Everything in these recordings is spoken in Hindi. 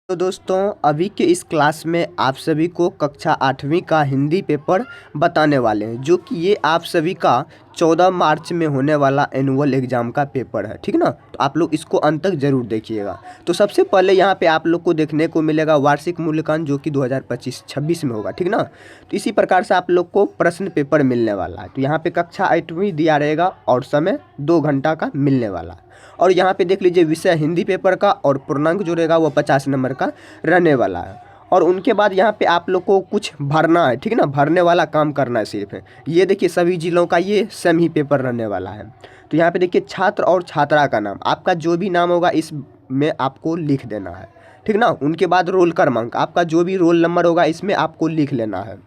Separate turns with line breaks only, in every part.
तो दोस्तों अभी के इस क्लास में आप सभी को कक्षा 8वीं का हिंदी पेपर बताने वाले हैं, जो कि ये आप सभी का 14 मार्च में होने वाला एनुअल एग्ज़ाम का पेपर है। ठीक ना, तो आप लोग इसको अंत तक ज़रूर देखिएगा। तो सबसे पहले यहाँ पे आप लोग को देखने को मिलेगा वार्षिक मूल्यांकन, जो कि 2025-26 में होगा। ठीक ना, तो इसी प्रकार से आप लोग को प्रश्न पेपर मिलने वाला है। तो यहाँ पे कक्षा 8वीं दिया रहेगा और समय 2 घंटा का मिलने वाला है। और यहाँ पे देख लीजिए विषय हिंदी पेपर का, और पूर्णांक जो रहेगा वो 50 नंबर का रहने वाला है। और उनके बाद यहाँ पे आप लोग को कुछ भरना है। ठीक है ना, भरने वाला काम करना है सिर्फ है। ये देखिए सभी जिलों का ये सेम ही पेपर रहने वाला है। तो यहाँ पे देखिए छात्र और छात्रा का नाम, आपका जो भी नाम होगा इसमें आपको लिख देना है। ठीक ना, उनके बाद रोल क्रमांक, आपका जो भी रोल नंबर होगा इसमें आपको लिख लेना है।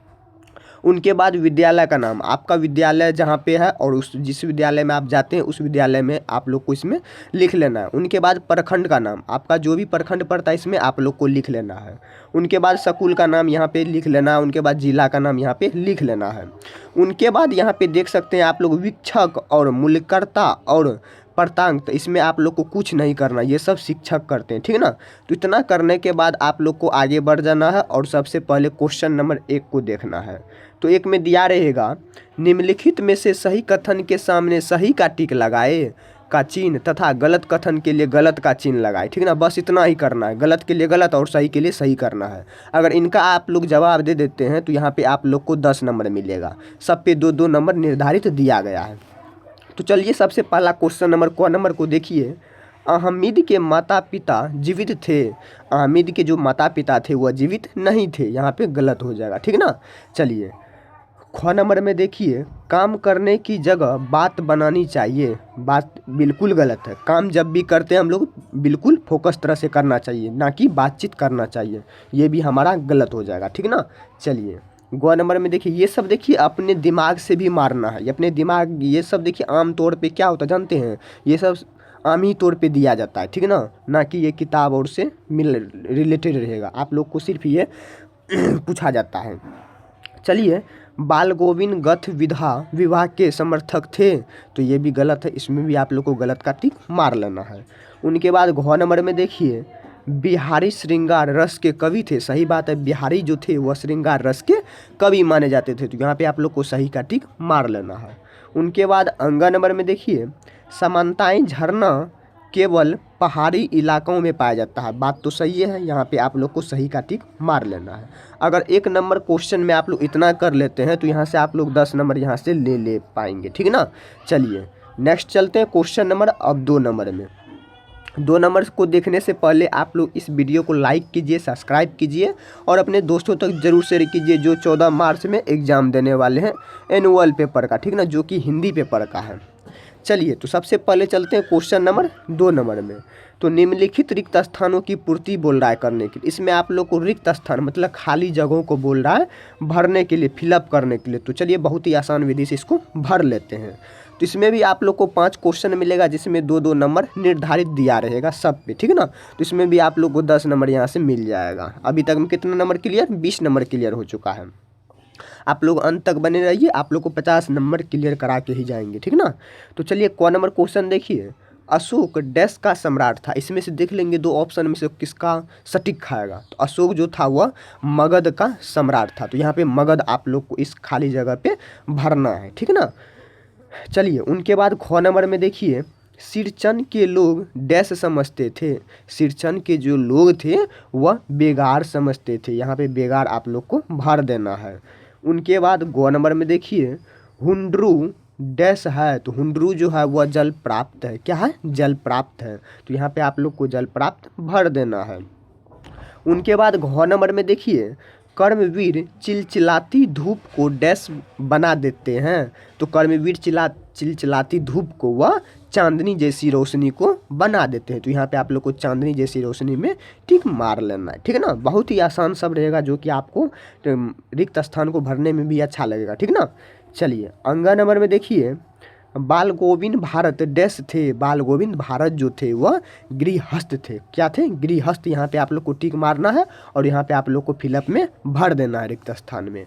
उनके बाद विद्यालय का नाम, आपका विद्यालय जहाँ पे है और उस जिस विद्यालय में आप जाते हैं उस विद्यालय में आप लोग को इसमें लिख लेना है। उनके बाद प्रखंड का नाम, आपका जो भी प्रखंड पड़ता है इसमें आप लोग को लिख लेना है। उनके बाद स्कूल का नाम यहाँ पे लिख लेना है। उनके बाद जिला का नाम यहाँ पे लिख लेना है। उनके बाद यहाँ पे देख सकते हैं आप लोग वीक्षक और मूल्यकर्ता और प्रांतांक, तो इसमें आप लोग को कुछ नहीं करना, ये सब शिक्षक करते हैं। ठीक है ना, तो इतना करने के बाद आप लोग को आगे बढ़ जाना है और सबसे पहले क्वेश्चन नंबर 1 को देखना है। तो एक में दिया रहेगा निम्नलिखित में से सही कथन के सामने सही का टिक लगाए का चिन्ह तथा गलत कथन के लिए गलत का चिन्ह लगाए। ठीक है ना, बस इतना ही करना है, गलत के लिए गलत और सही के लिए सही करना है। अगर इनका आप लोग जवाब दे देते हैं तो यहाँ पे आप लोग को 10 नंबर मिलेगा। सब पे 2-2 नंबर निर्धारित दिया गया है। तो चलिए सबसे पहला क्वेश्चन नंबर क नंबर को देखिए। अहमद के माता पिता जीवित थे। अहमद के जो माता पिता थे वह जीवित नहीं थे, यहाँ पे गलत हो जाएगा। ठीक ना, चलिए ख नंबर में देखिए, काम करने की जगह बात बनानी चाहिए। बात बिल्कुल गलत है। काम जब भी करते हैं हम लोग बिल्कुल फोकस तरह से करना चाहिए, ना कि बातचीत करना चाहिए। ये भी हमारा गलत हो जाएगा। ठीक ना, चलिए ग नंबर में देखिए, ये सब देखिए अपने दिमाग से भी मारना है। ये अपने दिमाग, ये सब देखिए आम तौर पे क्या होता है जानते हैं, ये सब आम ही तौर पे दिया जाता है। ठीक है ना कि ये किताब और से रिलेटेड रहेगा, आप लोग को सिर्फ ये पूछा जाता है। चलिए, बाल गोविंद गथ विधा विवाह के समर्थक थे, तो ये भी गलत है, इसमें भी आप लोग को गलत का टिक मार लेना है। उनके बाद घ नंबर में देखिए, बिहारी श्रृंगार रस के कवि थे। सही बात है, बिहारी जो थे वह श्रृंगार रस के कवि माने जाते थे, तो यहाँ पे आप लोग को सही का टिक मार लेना है। उनके बाद अंगा नंबर में देखिए, समानताएं झरना केवल पहाड़ी इलाकों में पाया जाता है। बात तो सही है, यहाँ पे आप लोग को सही का टिक मार लेना है। अगर 1 नंबर क्वेश्चन में आप लोग इतना कर लेते हैं तो यहाँ से आप लोग 10 नंबर यहाँ से ले पाएंगे। ठीक है ना, चलिए नेक्स्ट चलते हैं क्वेश्चन नंबर अब 2 नंबर में। 2 नंबर को देखने से पहले आप लोग इस वीडियो को लाइक कीजिए, सब्सक्राइब कीजिए और अपने दोस्तों तक जरूर शेयर कीजिए जो 14 मार्च में एग्ज़ाम देने वाले हैं एनुअल पेपर का। ठीक ना, जो कि हिंदी पेपर का है। चलिए तो सबसे पहले चलते हैं क्वेश्चन नंबर 2 नंबर में। तो निम्नलिखित रिक्त स्थानों की पूर्ति बोल रहा है करने के लिए। इसमें आप लोग को रिक्त स्थान मतलब खाली जगहों को बोल रहा है भरने के लिए, फिलअप करने के लिए। तो चलिए बहुत ही आसान विधि से इसको भर लेते हैं। तो इसमें भी आप लोग को 5 क्वेश्चन मिलेगा, जिसमें 2-2 नंबर निर्धारित दिया रहेगा सब पे। ठीक है ना, तो इसमें भी आप लोग को 10 नंबर यहाँ से मिल जाएगा। अभी तक में कितना नंबर क्लियर, 20 नंबर क्लियर हो चुका है। आप लोग अंत तक बने रहिए, आप लोग को 50 नंबर क्लियर करा के ही जाएंगे। ठीक ना, तो चलिए क नंबर क्वेश्चन देखिए। अशोक डैश का सम्राट था। इसमें से देख लेंगे 2 ऑप्शन में से किसका सटीक खाएगा। तो अशोक जो था वह मगध का सम्राट था, तो यहाँ पे मगध आप लोग को इस खाली जगह पे भरना है। ठीक है ना, चलिए उनके बाद ख नंबर में देखिए, सिरचन के लोग डैश समझते थे। सिरचन के जो लोग थे वह बेगार समझते थे, यहाँ पे बेगार आप लोग को भर देना है। उनके बाद ग नंबर में देखिए, हुंड्रू डैश है, तो हुंड्रू जो है वह जल प्राप्त है। क्या है, जल प्राप्त है, तो यहाँ पे आप लोग को जल प्राप्त भर देना है। उनके बाद घ नंबर में देखिए, कर्मवीर चिलचिलाती धूप को डैश बना देते हैं। तो कर्मवीर चिलचिलाती धूप को वह चांदनी जैसी रोशनी को बना देते हैं, तो यहाँ पे आप लोग को चांदनी जैसी रोशनी में टिक मार लेना है। ठीक है ना, बहुत ही आसान सब रहेगा, जो कि आपको रिक्त स्थान को भरने में भी अच्छा लगेगा। ठीक ना, चलिए अंगा नंबर में देखिए, बाल गोविंद भारत डैश थे। बाल गोविंद भारत जो थे वह गृहस्थ थे। क्या थे, गृहस्थ। यहाँ पे आप लोग को टिक मारना है और यहाँ पे आप लोग को फिलअप में भर देना है रिक्त स्थान में।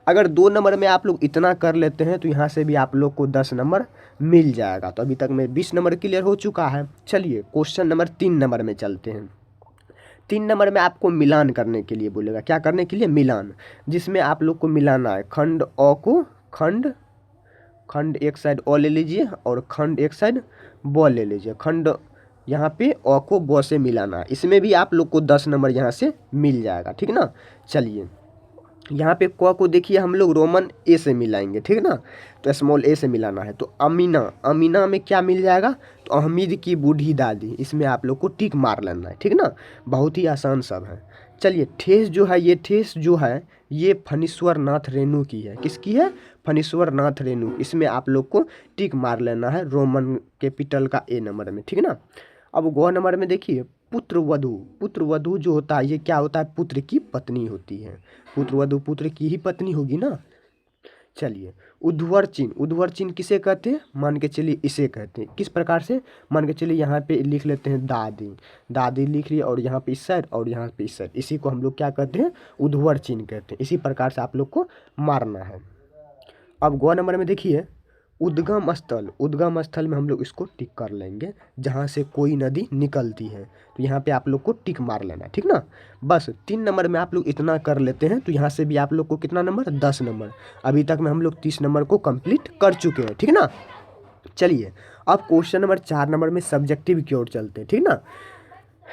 अगर 2 नंबर में आप लोग इतना कर लेते हैं तो यहाँ से भी आप लोग को 10 नंबर मिल जाएगा। तो अभी तक में 20 नंबर क्लियर हो चुका है। चलिए क्वेश्चन नंबर 3 नंबर में चलते हैं। 3 नंबर में आपको मिलान करने के लिए बोलेगा, क्या करने के लिए, मिलान, जिसमें आप लोग को मिलाना है खंड अ को खंड एक साइड अ ले लीजिए और खंड एक साइड ब ले लीजिए। खंड यहाँ पे अ को ब से मिलाना है, इसमें भी आप लोग को 10 नंबर यहाँ से मिल जाएगा, ठीक ना। चलिए यहाँ पे क को देखिए हम लोग रोमन ए से मिलाएंगे, ठीक ना, तो स्मॉल ए से मिलाना है। तो अमीना, अमीना में क्या मिल जाएगा, तो अहमीद की बूढ़ी दादी, इसमें आप लोग को टिक मार लेना है, ठीक ना, बहुत ही आसान सब है। चलिए ठेस जो है, ये ठेस जो है ये फणीश्वर नाथ रेणु की है, किसकी है, फणीश्वर नाथ रेणु, इसमें आप लोग को टिक मार लेना है रोमन कैपिटल का ए नंबर में, ठीक ना। अब ग नंबर में देखिए पुत्र वधु, पुत्र वधु जो होता है ये क्या होता है, पुत्र की पत्नी होती है, पुत्र वधु पुत्र की ही पत्नी होगी ना। चलिए उध्वर चिन्ह, उध्वर चिन्ह किसे कहते हैं, मान के चलिए इसे कहते हैं, किस प्रकार से, मान के चलिए यहाँ पे लिख लेते हैं दादी, दादी लिख लिया और यहाँ पे इस साइड और यहाँ पे इस साइड, इसी को हम लोग क्या कहते हैं, उध्वर चिन्ह कहते हैं। इसी प्रकार से आप लोग को मारना है। अब ग नंबर में देखिए उद्गम स्थल, उद्गम स्थल में हम लोग इसको टिक कर लेंगे, जहाँ से कोई नदी निकलती है, तो यहाँ पे आप लोग को टिक मार लेना है, ठीक ना। बस 3 नंबर में आप लोग इतना कर लेते हैं, तो यहाँ से भी आप लोग को कितना नंबर, 10 नंबर। अभी तक में हम लोग 30 नंबर को कंप्लीट कर चुके हैं, ठीक ना। चलिए अब क्वेश्चन नंबर 4 नंबर में सब्जेक्टिव की ओर चलते हैं, ठीक ना।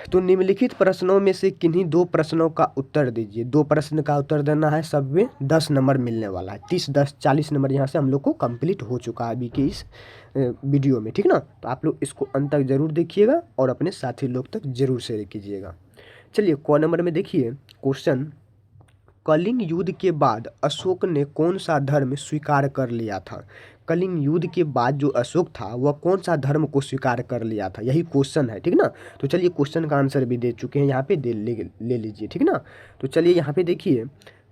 तो निम्नलिखित प्रश्नों में से किन्हीं 2 प्रश्नों का उत्तर दीजिए। 2 प्रश्न का उत्तर देना है, सब में 10 नंबर मिलने वाला है। 30 10 40 नंबर यहाँ से हम लोग को कंप्लीट हो चुका है अभी के इस वीडियो में, ठीक ना। तो आप लोग इसको अंत तक जरूर देखिएगा और अपने साथी लोग तक जरूर शेयर कीजिएगा। चलिए क नंबर में देखिए क्वेश्चन, कलिंग युद्ध के बाद अशोक ने कौन सा धर्म स्वीकार कर लिया था। कलिंग युद्ध के बाद जो अशोक था वह कौन सा धर्म को स्वीकार कर लिया था, यही क्वेश्चन है, ठीक ना। तो चलिए क्वेश्चन का आंसर भी दे चुके हैं यहाँ पे, ले लीजिए, ठीक ना। तो चलिए यहाँ पे देखिए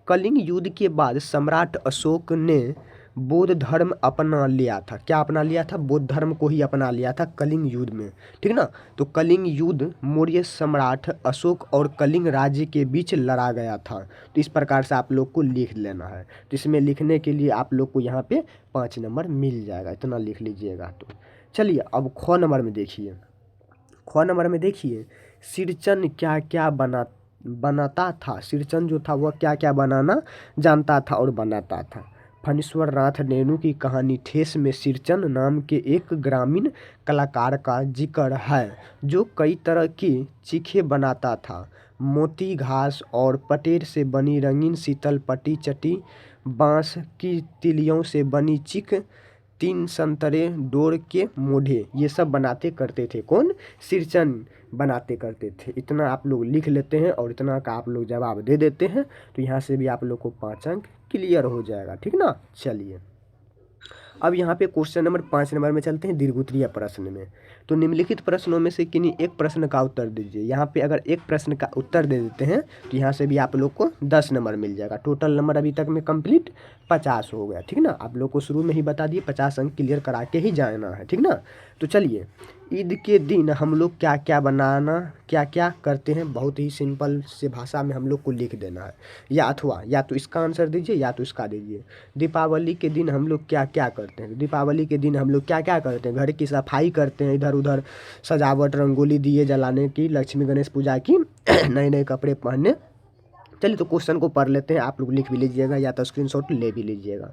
कलिंग युद्ध के बाद सम्राट अशोक ने बौद्ध धर्म अपना लिया था, क्या अपना लिया था, बौद्ध धर्म को ही अपना लिया था कलिंग युद्ध में, ठीक ना। तो कलिंग युद्ध मौर्य सम्राट अशोक और कलिंग राज्य के बीच लड़ा गया था। तो इस प्रकार से आप लोग को लिख लेना है। तो इसमें लिखने के लिए आप लोग को यहाँ पे 5 नंबर मिल जाएगा, इतना लिख लीजिएगा। तो चलिए अब ख नंबर में देखिए, ख नंबर में देखिए सिरचन क्या क्या बनाता था, सिरचन जो था वह क्या क्या बनाना जानता था और बनाता था। फणीश्वर नाथ रेणु की कहानी ठेस में सिरचन नाम के एक ग्रामीण कलाकार का जिक्र है जो कई तरह की चीखें बनाता था। मोती घास और पटेर से बनी रंगीन शीतल पट्टी चटी, बांस की तिलियों से बनी चिक, 3 संतरे डोर के मोढ़े, ये सब बनाते करते थे, कौन, सिरचन बनाते करते थे। इतना आप लोग लिख लेते हैं और इतना का आप लोग जवाब दे देते हैं, तो यहाँ से भी आप लोग को 5 अंक क्लियर हो जाएगा, ठीक ना। चलिए अब यहाँ पे क्वेश्चन नंबर 5 नंबर में चलते हैं दीर्घोत्तरीय प्रश्न में। तो निम्नलिखित प्रश्नों में से किन्हीं एक प्रश्न का उत्तर दीजिए। यहाँ पे अगर एक प्रश्न का उत्तर दे देते हैं तो यहाँ से भी आप लोग को 10 नंबर मिल जाएगा। टोटल नंबर अभी तक में कंप्लीट 50 हो गया, ठीक ना। आप लोग को शुरू में ही बता दिए 50 अंक क्लियर करा के ही जाना है, ठीक ना। तो चलिए ईद के दिन हम लोग क्या क्या बनाना, क्या क्या करते हैं, बहुत ही सिंपल से भाषा में हम लोग को लिख देना है, या अथवा या तो इसका आंसर दीजिए या तो इसका दीजिए। दीपावली के दिन हम लोग क्या क्या करते हैं, दीपावली के दिन हम लोग क्या क्या करते हैं, घर की सफाई करते हैं, इधर उधर सजावट, रंगोली, दिए जलाने की, लक्ष्मी गणेश पूजा की, नए नए कपड़े पहनने। चलिए तो क्वेश्चन को पढ़ लेते हैं, आप लोग लिख भी लीजिएगा या तो स्क्रीनशॉट ले भी लीजिएगा।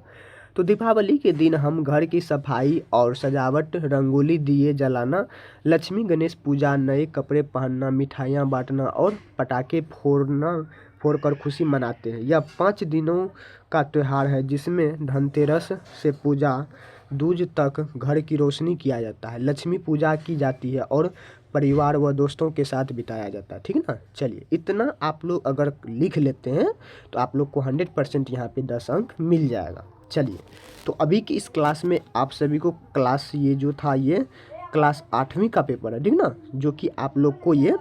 तो दीपावली के दिन हम घर की सफाई और सजावट, रंगोली, दिए जलाना, लक्ष्मी गणेश पूजा, नए कपड़े पहनना, मिठाइयाँ बांटना और पटाखे फोड़कर खुशी मनाते हैं। यह 5 दिनों का त्यौहार है जिसमें धनतेरस से पूजा दूज तक घर की रोशनी किया जाता है, लक्ष्मी पूजा की जाती है और परिवार व दोस्तों के साथ बिताया जाता है, ठीक है ना। चलिए इतना आप लोग अगर लिख लेते हैं तो आप लोग को 100% यहाँ पे 10 अंक मिल जाएगा। चलिए तो अभी की इस क्लास में आप सभी को क्लास ये जो था ये क्लास 8वीं का पेपर है, ठीक ना, जो कि आप लोग को ये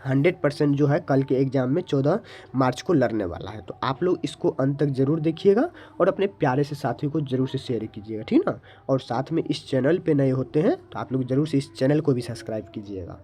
100% जो है कल के एग्ज़ाम में 14 मार्च को लड़ने वाला है। तो आप लोग इसको अंत तक ज़रूर देखिएगा और अपने प्यारे से साथी को ज़रूर से शेयर कीजिएगा, ठीक ना। और साथ में इस चैनल पे नए होते हैं तो आप लोग ज़रूर से इस चैनल को भी सब्सक्राइब कीजिएगा।